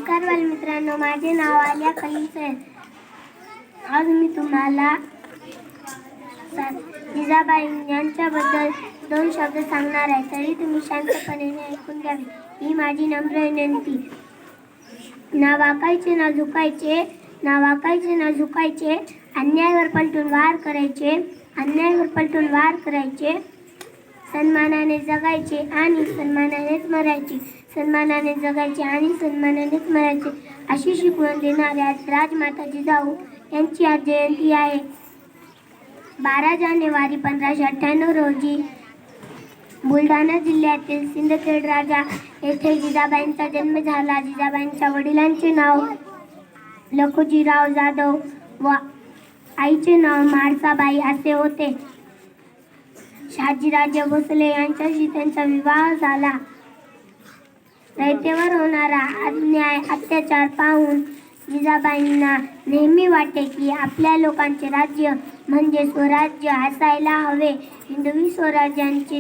नमस्कार बालमित्रांनो, माझे नाव आलिया खलील सैयद. आज मी तुम्हाला जिजाबाई यांच्याबद्दल 2 शब्द सांगणार आहे. तरी तुम्ही शांतपणे ऐकून घ्यावे ही माझी नम्र विनंती. ना वाकायचे ना झुकायचे, ना वाकायचे ना झुकायचे, अन्यायावर पलटून वार करायचे, अन्यायावर पलटून वार करायचे, सन्मानाने जगायचे आणि सन्मानानेच मरायचे, सन्मानाने जगायचे आणि सन्मानानेच मरायचे अशी शिकवण देणाऱ्या राजमाता जिजाऊ यांची आज जयंती आहे. 12 जानेवारी 1598 रोजी बुलढाणा जिल्ह्यातील सिंदखेड राजा येथे जिजाबाईंचा जन्म झाला. जिजाबाईंच्या वडिलांचे नाव लखुजीराव जाधव व आईचे नाव म्हाळसाबाई असे होते. शहाजीराजे भोसले यांच्याशी त्यांचा विवाह झाला. रयतेवर होणारा अन्याय अत्याचार पाहून जिजाबाईंना नेहमी वाटे की आपल्या लोकांचे राज्य म्हणजे स्वराज्य असायला हवे. हिंदवी स्वराज्याचे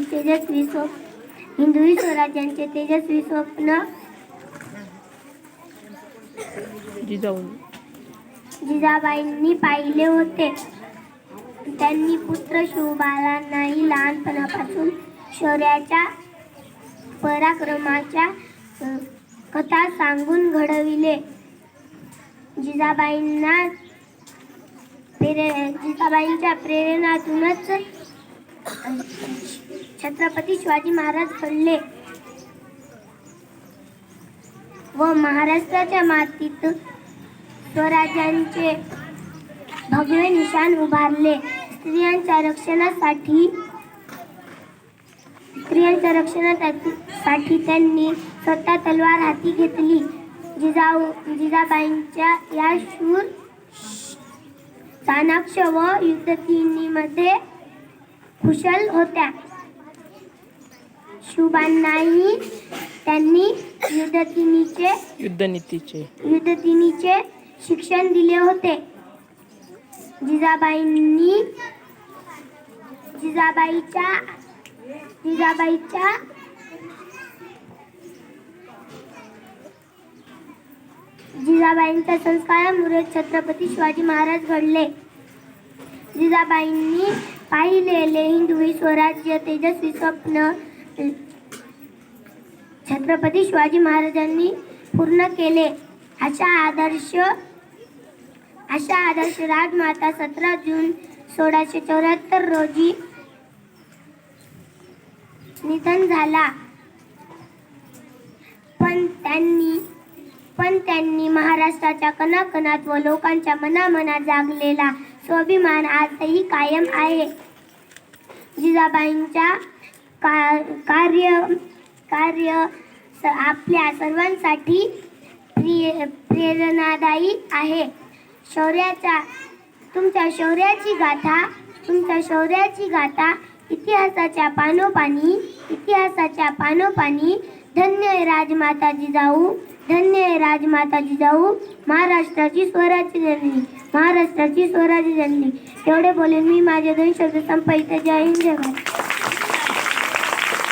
तेजस्वी स्वप्न जिजाबाईंनी पाहिले होते. त्यांनी पुत्र शिवबालांनाही लहानपणापासून शौर्याच्या पराक्रमाच्या कथा सांगून घडविले. जिजाबाईंच्या प्रेरणेतूनच छत्रपती शिवाजी महाराज घडले व महाराष्ट्राच्या मातीत स्वराज्याचे भगवे निशाण उभारले. स्त्रियांच्या रक्षणासाठी त्यांनी स्वतः तलवार हाती घेतली. जिजाबाईंच्या या शूर, चाणाक्ष व युद्धनीतीमध्ये कुशल होत्या. शिवबांनाही त्यांनी युद्धनीतीचे शिक्षण दिले होते. जिजाबाईंच्या संस्कारामुळे छत्रपती शिवाजी महाराज घडले. जिजाबाईंनी पाहिलेले हिंदवी स्वराज्य तेजस्वी स्वप्न छत्रपती शिवाजी महाराजांनी पूर्ण केले. अशा आदर्श राजमाता 17 जून 1674 रोजी निधन झाला. पण त्यांनी महाराष्ट्राच्या कणाकणात व लोकांच्या मनामनात जागलेला स्वाभिमान आजही कायम आहे. जिजाबाईंच्या कार्य आपल्या सर्वांसाठी प्रेरणादायी आहे. तुमच्या शौर्याची गाथा इतिहासाच्या पानोपानी धन्य आहे राजमाता जिजाऊ, धन्य आहे राजमाता जिजाऊ, महाराष्ट्राची स्वराज्य जननी. एवढे बोलून मी माझे 2 शब्द संपविते. जय हिंद, जय भारत.